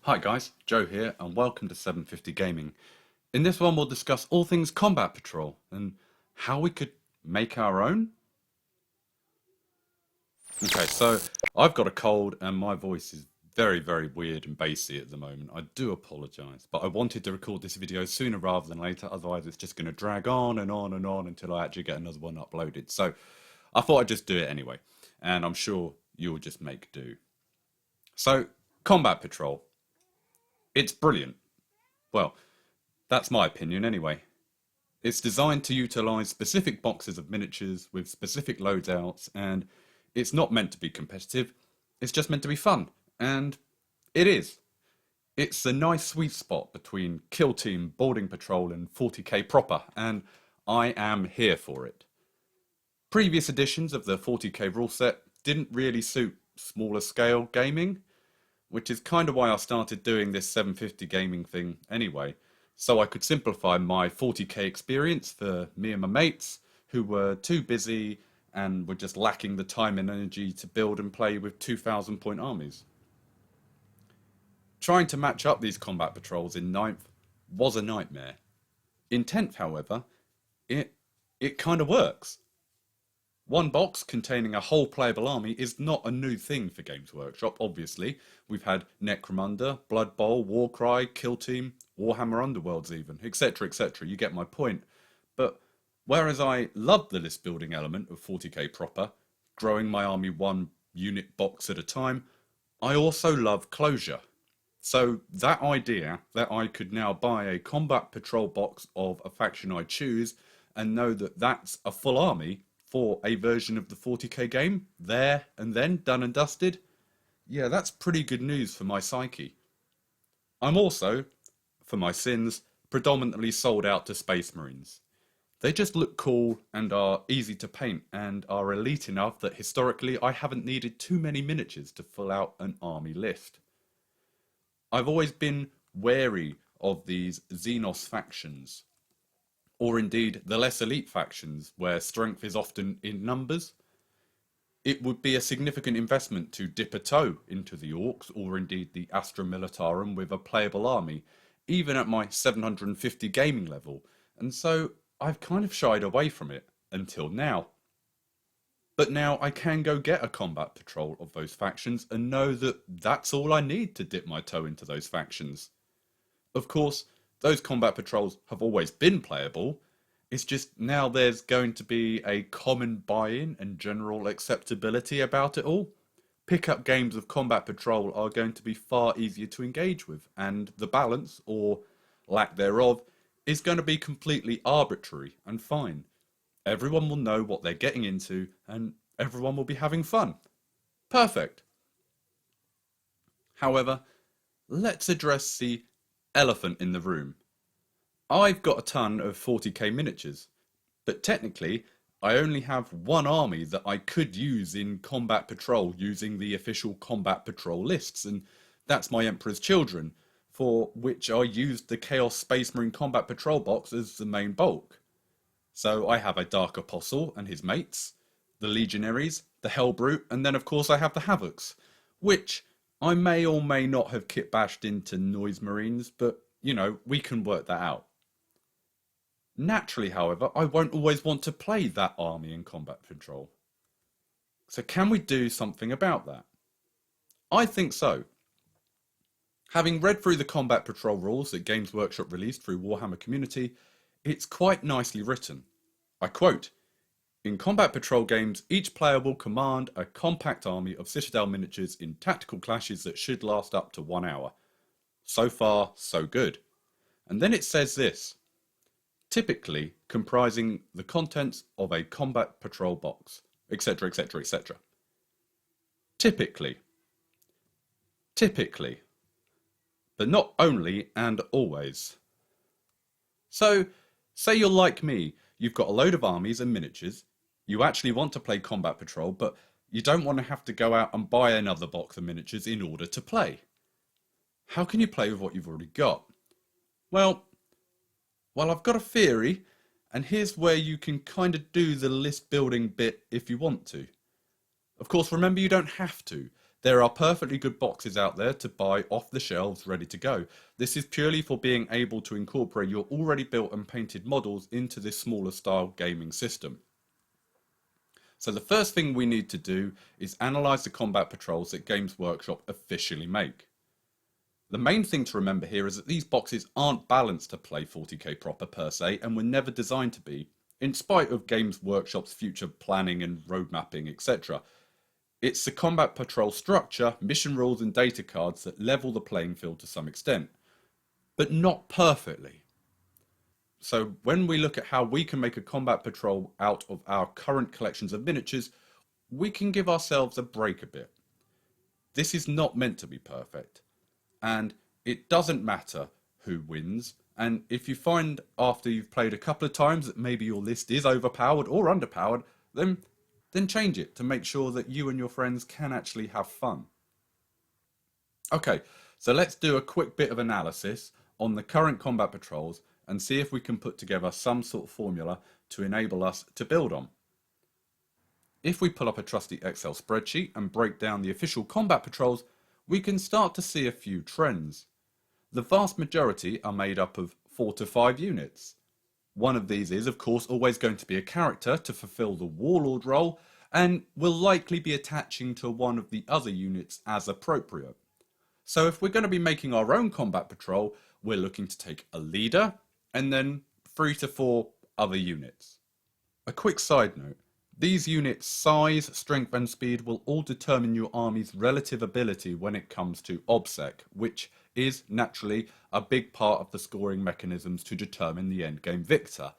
Hi guys, Joe here and welcome to 750 Gaming. In this one we'll discuss all things Combat Patrol and how we could make our own. Okay, so I've got a cold and my voice is very weird and bassy at the moment. I do apologise, but I wanted to record this video sooner rather than later, otherwise it's just going to drag on and on and on until I actually get another one uploaded. So I thought I'd just do it anyway, and I'm sure you'll just make do. So, Combat Patrol. It's brilliant. Well, that's my opinion anyway. It's designed to utilise specific boxes of miniatures with specific loadouts, and it's not meant to be competitive, it's just meant to be fun. And it is. It's a nice sweet spot between Kill Team, Boarding Patrol and 40k proper, and I am here for it. Previous editions of the 40k rule set didn't really suit smaller scale gaming, which is kind of why I started doing this 750 gaming thing anyway, so I could simplify my 40k experience for me and my mates who were too busy and were just lacking the time and energy to build and play with 2,000 point armies. Trying to match up these combat patrols in 9th was a nightmare. In 10th, however, it kind of works. One box containing a whole playable army is not a new thing for Games Workshop, obviously. We've had Necromunda, Blood Bowl, Warcry, Kill Team, Warhammer Underworlds even, etc, etc, you get my point. But whereas I love the list building element of 40k proper, growing my army one unit box at a time, I also love closure. So that idea that I could now buy a combat patrol box of a faction I choose and know that that's a full army for a version of the 40k game, there and then, done and dusted, yeah, that's pretty good news for my psyche. I'm also, for my sins, predominantly sold out to Space Marines. They just look cool and are easy to paint and are elite enough that historically I haven't needed too many miniatures to fill out an army list. I've always been wary of these Xenos factions, or indeed the less elite factions where strength is often in numbers. It would be a significant investment to dip a toe into the Orcs or indeed the Astra Militarum with a playable army, even at my 750 gaming level, and so I've kind of shied away from it until now. But now I can go get a combat patrol of those factions and know that that's all I need to dip my toe into those factions. Of course, those combat patrols have always been playable, it's just now there's going to be a common buy-in and general acceptability about it all. Pick-up games of combat patrol are going to be far easier to engage with, and the balance, or lack thereof, is going to be completely arbitrary and fine. Everyone will know what they're getting into, and everyone will be having fun. Perfect. However, let's address the elephant in the room. I've got a ton of 40k miniatures, but technically I only have one army that I could use in Combat Patrol using the official Combat Patrol lists, and that's my Emperor's Children, for which I used the Chaos Space Marine Combat Patrol box as the main bulk. So I have a Dark Apostle and his mates, the Legionaries, the Hellbrute, and then of course I have the Havocs, which I may or may not have kit bashed into Noise Marines, but you know, we can work that out. Naturally, however, I won't always want to play that army in Combat Patrol. So can we do something about that? I think so. Having read through the Combat Patrol rules that Games Workshop released through Warhammer Community, it's quite nicely written. I quote, "In Combat Patrol games, each player will command a compact army of Citadel miniatures in tactical clashes that should last up to 1 hour. So far, so good." And then it says this, typically comprising the contents of a combat patrol box, etc, etc, etc. Typically. Typically. But not only and always. So, say you're like me, you've got a load of armies and miniatures, you actually want to play Combat Patrol, but you don't want to have to go out and buy another box of miniatures in order to play. How can you play with what you've already got? Well, I've got a theory, and here's where you can kind of do the list building bit if you want to. Of course, remember you don't have to. There are perfectly good boxes out there to buy off the shelves ready to go. This is purely for being able to incorporate your already built and painted models into this smaller style gaming system. So the first thing we need to do is analyse the combat patrols that Games Workshop officially make. The main thing to remember here is that these boxes aren't balanced to play 40k proper per se, and were never designed to be, in spite of Games Workshop's future planning and road mapping, etc. It's the combat patrol structure, mission rules and data cards that level the playing field to some extent, but not perfectly. So when we look at how we can make a combat patrol out of our current collections of miniatures, we can give ourselves a break a bit. This is not meant to be perfect, and it doesn't matter who wins. And if you find after you've played a couple of times that maybe your list is overpowered or underpowered, then change it to make sure that you and your friends can actually have fun. Okay, so let's do a quick bit of analysis on the current combat patrols and see if we can put together some sort of formula to enable us to build on. If we pull up a trusty Excel spreadsheet and break down the official combat patrols, we can start to see a few trends. The vast majority are made up of 4 to 5 units. One of these is, of course, always going to be a character to fulfill the warlord role, and will likely be attaching to one of the other units as appropriate. So if we're going to be making our own combat patrol, we're looking to take a leader, and then 3 to 4 other units. A quick side note, these units' size, strength and speed will all determine your army's relative ability when it comes to OBSEC, which is naturally a big part of the scoring mechanisms to determine the endgame victor.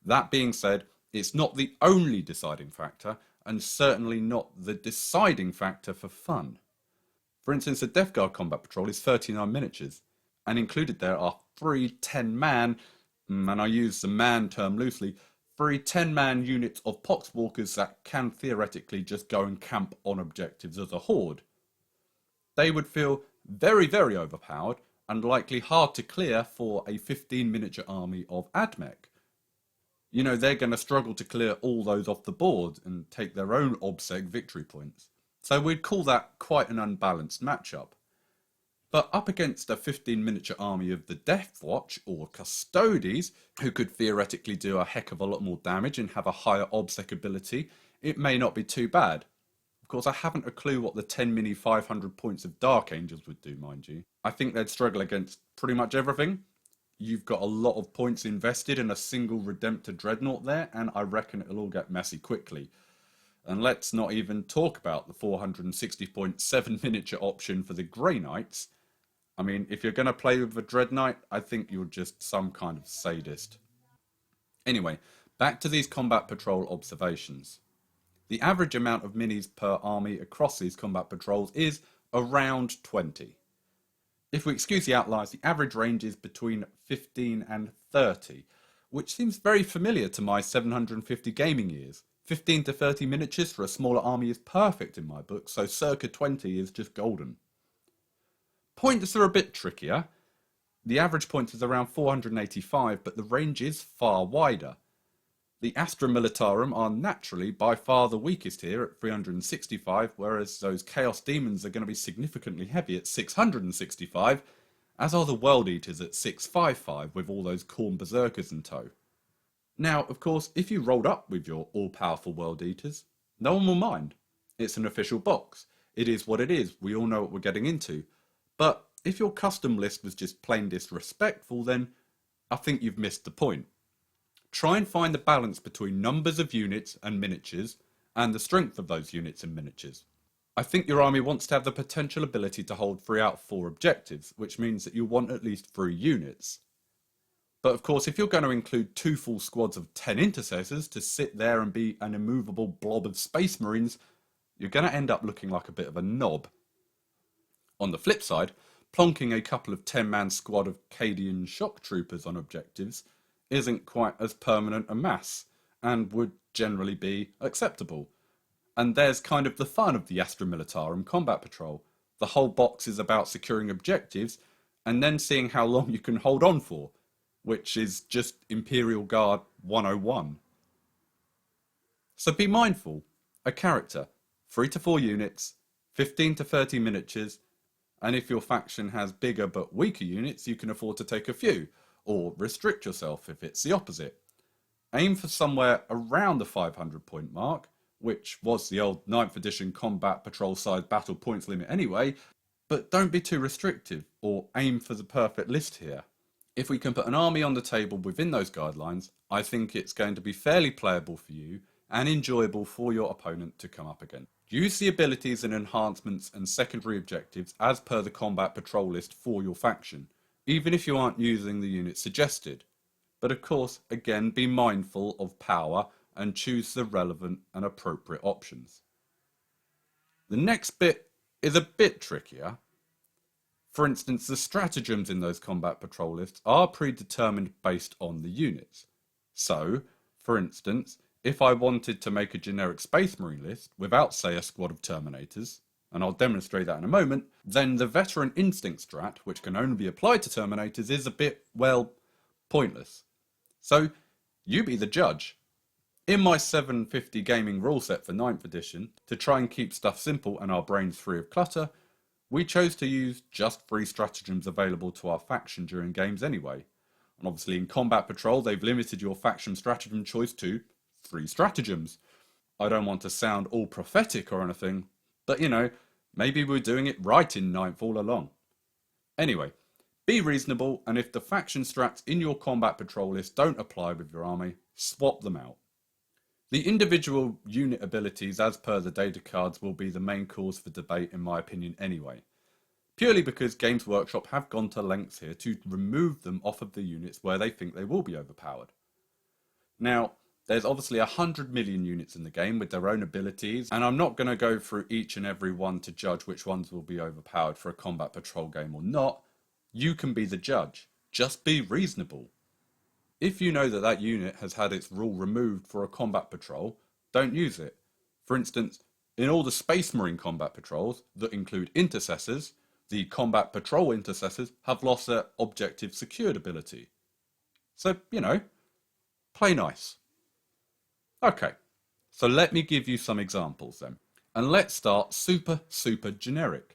That being said, it's not the only deciding factor, and certainly not the deciding factor for fun. For instance, the Death Guard Combat Patrol is 39 miniatures, and included there are 3 10-man, and I use the man term loosely, 3 10-man units of Poxwalkers that can theoretically just go and camp on objectives as a horde. They would feel very, very overpowered and likely hard to clear for a 15 miniature army of AdMech. You know, they're going to struggle to clear all those off the board and take their own OBSEC victory points. So we'd call that quite an unbalanced matchup. But up against a 15 miniature army of the Death Watch or Custodes, who could theoretically do a heck of a lot more damage and have a higher OBSEC ability, it may not be too bad. Of course, I haven't a clue what the 10 mini 500 points of Dark Angels would do, mind you. I think they'd struggle against pretty much everything. You've got a lot of points invested in a single Redemptor Dreadnought there, and I reckon it'll all get messy quickly. And let's not even talk about the 460.7 miniature option for the Grey Knights. I mean, if you're going to play with a Dread Knight, I think you're just some kind of sadist. Anyway, back to these combat patrol observations. The average amount of minis per army across these combat patrols is around 20. If we excuse the outliers, the average range is between 15 and 30, which seems very familiar to my 750 gaming years. 15 to 30 miniatures for a smaller army is perfect in my book, so circa 20 is just golden. Points are a bit trickier. The average point is around 485, but the range is far wider. The Astra Militarum are naturally by far the weakest here at 365, whereas those Chaos Demons are going to be significantly heavy at 665, as are the World Eaters at 655 with all those Khorne Berserkers in tow. Now, of course, if you rolled up with your all-powerful World Eaters, no one will mind. It's an official box. It is what it is. We all know what we're getting into. But if your custom list was just plain disrespectful, then I think you've missed the point. Try and find the balance between numbers of units and miniatures, and the strength of those units and miniatures. I think your army wants to have the potential ability to hold 3 out of 4 objectives, which means that you want at least 3 units. But of course, if you're going to include 2 full squads of 10 intercessors to sit there and be an immovable blob of space marines, you're going to end up looking like a bit of a knob. On the flip side, plonking a couple of 10-man squad of Cadian shock troopers on objectives isn't quite as permanent a mass, and would generally be acceptable. And there's kind of the fun of the Astra Militarum Combat Patrol. The whole box is about securing objectives, and then seeing how long you can hold on for, which is just Imperial Guard 101. So be mindful. A character, 3 to 4 units, 15 to 30 miniatures, and if your faction has bigger but weaker units, you can afford to take a few, or restrict yourself if it's the opposite. Aim for somewhere around the 500 point mark, which was the old 9th edition combat patrol size battle points limit anyway, but don't be too restrictive or aim for the perfect list here. If we can put an army on the table within those guidelines, I think it's going to be fairly playable for you and enjoyable for your opponent to come up against. Use the abilities and enhancements and secondary objectives as per the combat patrol list for your faction, even if you aren't using the units suggested. But of course, again, be mindful of power and choose the relevant and appropriate options. The next bit is a bit trickier. For instance, the stratagems in those combat patrol lists are predetermined based on the units. So, for instance, if I wanted to make a generic Space Marine list without, say, a squad of Terminators, and I'll demonstrate that in a moment, then the Veteran Instinct strat, which can only be applied to Terminators, is a bit, well, pointless. So, you be the judge. In my 750 gaming rule set for 9th edition, to try and keep stuff simple and our brains free of clutter, we chose to use just 3 stratagems available to our faction during games anyway. And obviously in Combat Patrol, they've limited your faction stratagem choice to 3 stratagems. I don't want to sound all prophetic or anything, but you know, maybe we're doing it right in 9th all along. Anyway, be reasonable, and if the faction strats in your Combat Patrol list don't apply with your army, swap them out. The individual unit abilities as per the data cards will be the main cause for debate in my opinion anyway, purely because Games Workshop have gone to lengths here to remove them off of the units where they think they will be overpowered. Now, there's obviously 100 million units in the game with their own abilities, and I'm not going to go through each and every one to judge which ones will be overpowered for a Combat Patrol game or not. You can be the judge. Just be reasonable. If you know that that unit has had its rule removed for a combat patrol, don't use it. For instance, in all the Space Marine combat patrols that include intercessors, the combat patrol intercessors have lost their objective secured ability. So, you know, play nice. Okay, so let me give you some examples then. And let's start super generic.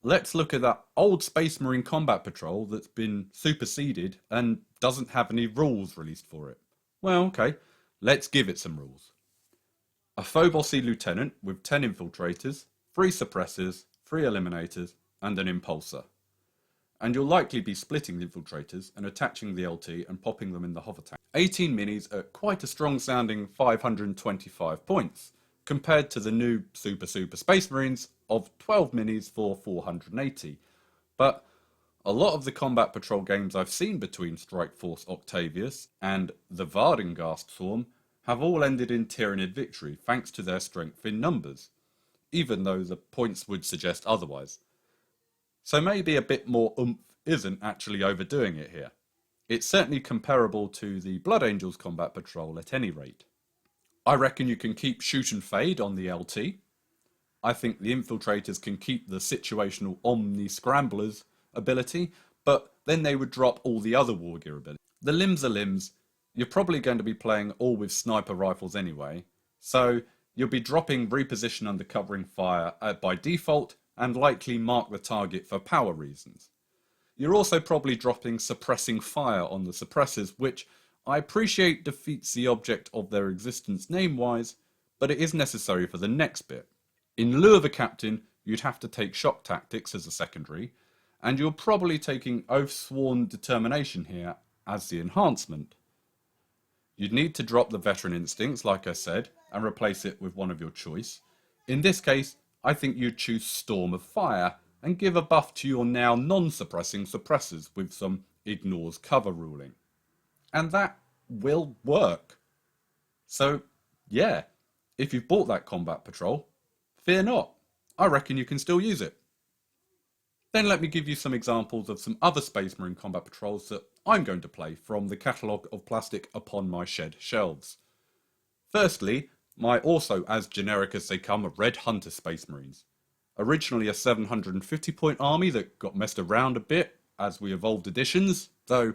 Let's look at that old Space Marine combat patrol that's been superseded and doesn't have any rules released for it. Well, okay, let's give it some rules. A Phobosy Lieutenant with 10 infiltrators, 3 suppressors, 3 eliminators, and an impulsor. And you'll likely be splitting the infiltrators and attaching the LT and popping them in the hover tank. 18 minis at quite a strong sounding 525 points, compared to the new super Space Marines of 12 minis for 480. But a lot of the combat patrol games I've seen between Strike Force Octavius and the Vardengast Swarm have all ended in Tyranid victory thanks to their strength in numbers, even though the points would suggest otherwise. So maybe a bit more oomph isn't actually overdoing it here. It's certainly comparable to the Blood Angels combat patrol at any rate. I reckon you can keep Shoot and Fade on the LT. I think the infiltrators can keep the situational Omni Scramblers ability, but then they would drop all the other war gear abilities. The limbs are limbs. You're probably going to be playing all with sniper rifles anyway, so you'll be dropping reposition under covering fire by default and likely mark the target for power reasons. You're also probably dropping suppressing fire on the suppressors, which I appreciate defeats the object of their existence name-wise, but it is necessary for the next bit. In lieu of a captain, you'd have to take shock tactics as a secondary, and you're probably taking Oathsworn Determination here as the enhancement. You'd need to drop the Veteran Instincts, like I said, and replace it with one of your choice. In this case, I think you'd choose Storm of Fire, and give a buff to your now non-suppressing suppressors with some Ignores Cover ruling. And that will work. So, yeah, if you've bought that combat patrol, fear not. I reckon you can still use it. Then let me give you some examples of some other Space Marine combat patrols that I'm going to play from the catalogue of plastic upon my shed shelves. Firstly, my also as generic as they come Red Hunter Space Marines. Originally a 750 point army that got messed around a bit as we evolved editions, though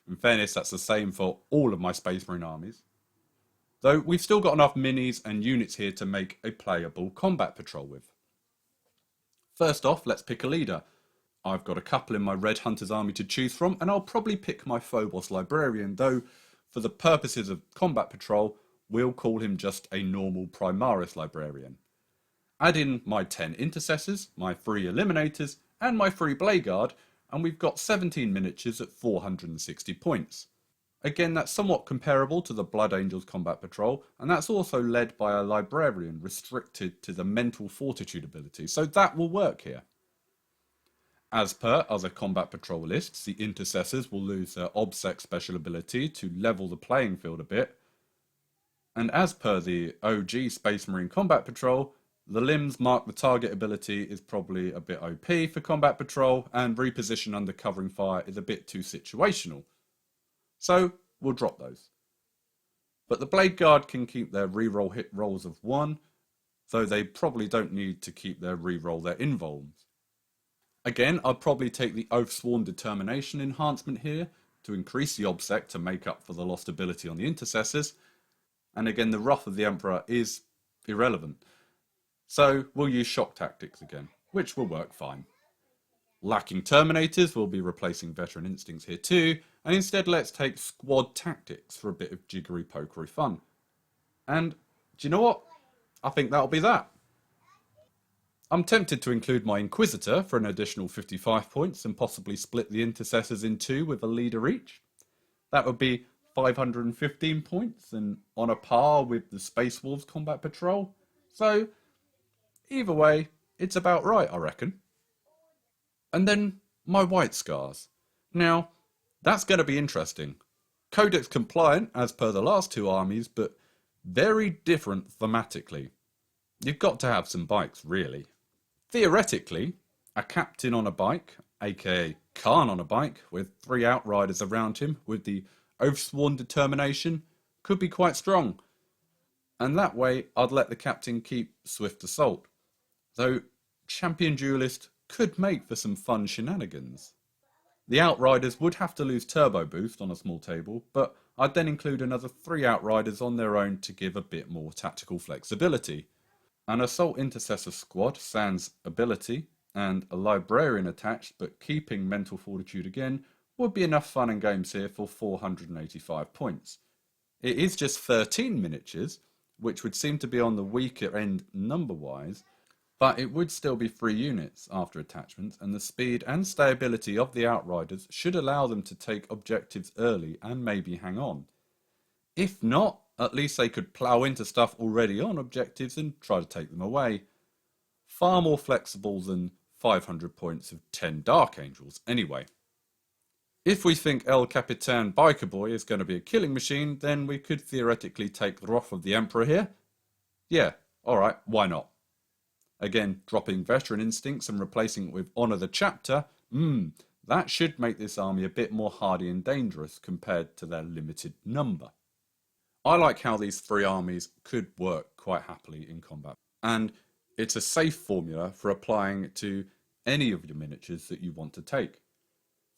in fairness that's the same for all of my Space Marine armies. Though we've still got enough minis and units here to make a playable combat patrol with. First off, let's pick a leader. I've got a couple in my Red Hunter's army to choose from, and I'll probably pick my Phobos Librarian, though for the purposes of combat patrol, we'll call him just a normal Primaris Librarian. Add in my 10 Intercessors, my 3 Eliminators, and my 3 Blade Guard, and we've got 17 miniatures at 460 points. Again, that's somewhat comparable to the Blood Angels Combat Patrol, and that's also led by a Librarian restricted to the Mental Fortitude ability, so that will work here. As per other Combat Patrol lists, the Intercessors will lose their OBSEC special ability to level the playing field a bit, and as per the OG Space Marine Combat Patrol, the Limbs Mark the Target ability is probably a bit OP for Combat Patrol, and Reposition Under Covering Fire is a bit too situational. So we'll drop those. But the Blade Guard can keep their reroll hit rolls of 1, though they probably don't need to keep their reroll their invulns. Again, I'd probably take the Oathsworn Determination enhancement here to increase the OBSEC to make up for the lost ability on the Intercessors. And again, the Wrath of the Emperor is irrelevant. So we'll use Shock Tactics again, which will work fine. Lacking Terminators, we'll be replacing Veteran Instincts here too, and instead let's take Squad Tactics for a bit of jiggery pokery fun. And do you know what? I think that'll be that. I'm tempted to include my Inquisitor for an additional 55 points and possibly split the Intercessors in two with a leader each. That would be 515 points and on a par with the Space Wolves Combat Patrol. So, either way, it's about right, I reckon. And then my White Scars. Now, that's going to be interesting. Codex compliant as per the last two armies, but very different thematically. You've got to have some bikes, really. Theoretically, a captain on a bike, aka Khan on a bike, with 3 outriders around him with the Oathsworn Determination, could be quite strong. And that way, I'd let the captain keep Swift Assault. Though, Champion Duelist could make for some fun shenanigans. The Outriders would have to lose Turbo Boost on a small table, but I'd then include another 3 Outriders on their own to give a bit more tactical flexibility. An Assault Intercessor squad sans ability and a Librarian attached but keeping Mental Fortitude again would be enough fun and games here for 485 points. It is just 13 miniatures, which would seem to be on the weaker end number-wise, but it would still be 3 units after attachments, and the speed and stayability of the Outriders should allow them to take objectives early and maybe hang on. If not, at least they could plough into stuff already on objectives and try to take them away. Far more flexible than 500 points of 10 Dark Angels, anyway. If we think El Capitan Biker Boy is going to be a killing machine, then we could theoretically take Wrath of the Emperor here. Yeah, alright, why not? Again, dropping Veteran Instincts and replacing it with Honour the Chapter, that should make this army a bit more hardy and dangerous compared to their limited number. I like how these 3 armies could work quite happily in combat, and it's a safe formula for applying it to any of your miniatures that you want to take.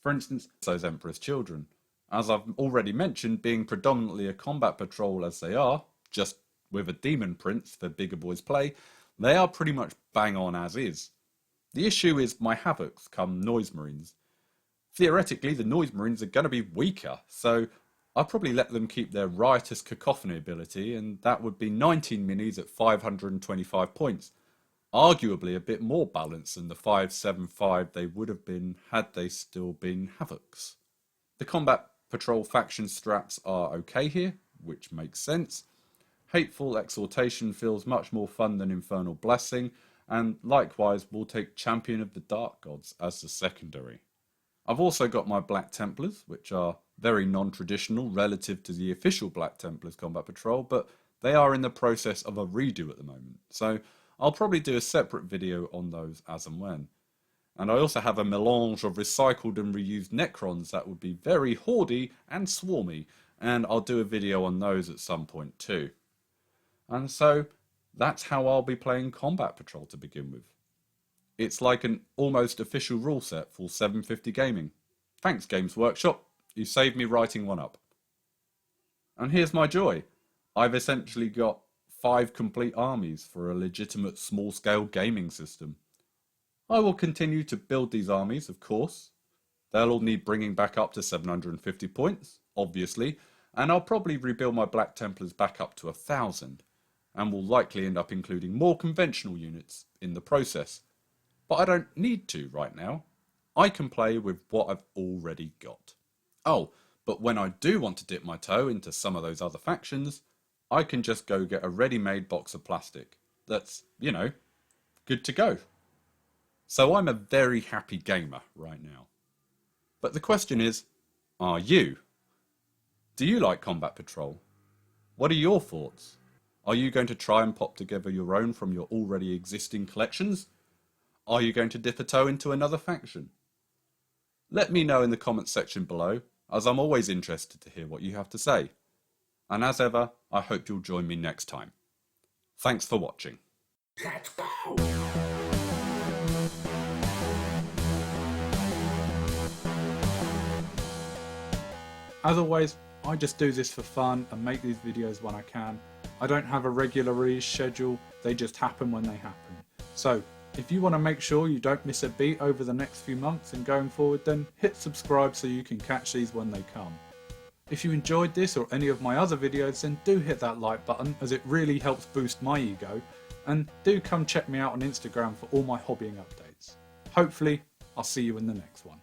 For instance, those Emperor's Children. As I've already mentioned, being predominantly a combat patrol as they are, just with a Demon Prince for bigger boys play, they are pretty much bang on as is. The issue is my Havocs come Noise Marines. Theoretically, the Noise Marines are going to be weaker, so I'll probably let them keep their Riotous Cacophony ability, and that would be 19 minis at 525 points. Arguably a bit more balanced than the 575 they would have been had they still been Havocs. The Combat Patrol faction strats are okay here, which makes sense. Hateful Exhortation feels much more fun than Infernal Blessing, and likewise we'll take Champion of the Dark Gods as the secondary. I've also got my Black Templars, which are very non-traditional relative to the official Black Templars Combat Patrol, but they are in the process of a redo at the moment, so I'll probably do a separate video on those as and when. And I also have a melange of recycled and reused Necrons that would be very hoardy and swarmy, and I'll do a video on those at some point too. And so that's how I'll be playing Combat Patrol to begin with. It's like an almost official rule set for 750 Gaming. Thanks Games Workshop, you saved me writing one up. And here's my joy. I've essentially got 5 complete armies for a legitimate small-scale gaming system. I will continue to build these armies, of course. They'll all need bringing back up to 750 points, obviously, and I'll probably rebuild my Black Templars back up to 1,000, and will likely end up including more conventional units in the process. But I don't need to right now. I can play with what I've already got. Oh, but when I do want to dip my toe into some of those other factions, I can just go get a ready-made box of plastic that's, good to go. So I'm a very happy gamer right now. But the question is, are you? Do you like Combat Patrol? What are your thoughts? Are you going to try and pop together your own from your already existing collections? Are you going to dip a toe into another faction? Let me know in the comments section below, as I'm always interested to hear what you have to say. And as ever, I hope you'll join me next time. Thanks for watching. Let's go! As always, I just do this for fun and make these videos when I can. I don't have a regular release schedule, they just happen when they happen. So, if you want to make sure you don't miss a beat over the next few months and going forward, then hit subscribe so you can catch these when they come. If you enjoyed this or any of my other videos, then do hit that like button, as it really helps boost my ego, and do come check me out on Instagram for all my hobbying updates. Hopefully, I'll see you in the next one.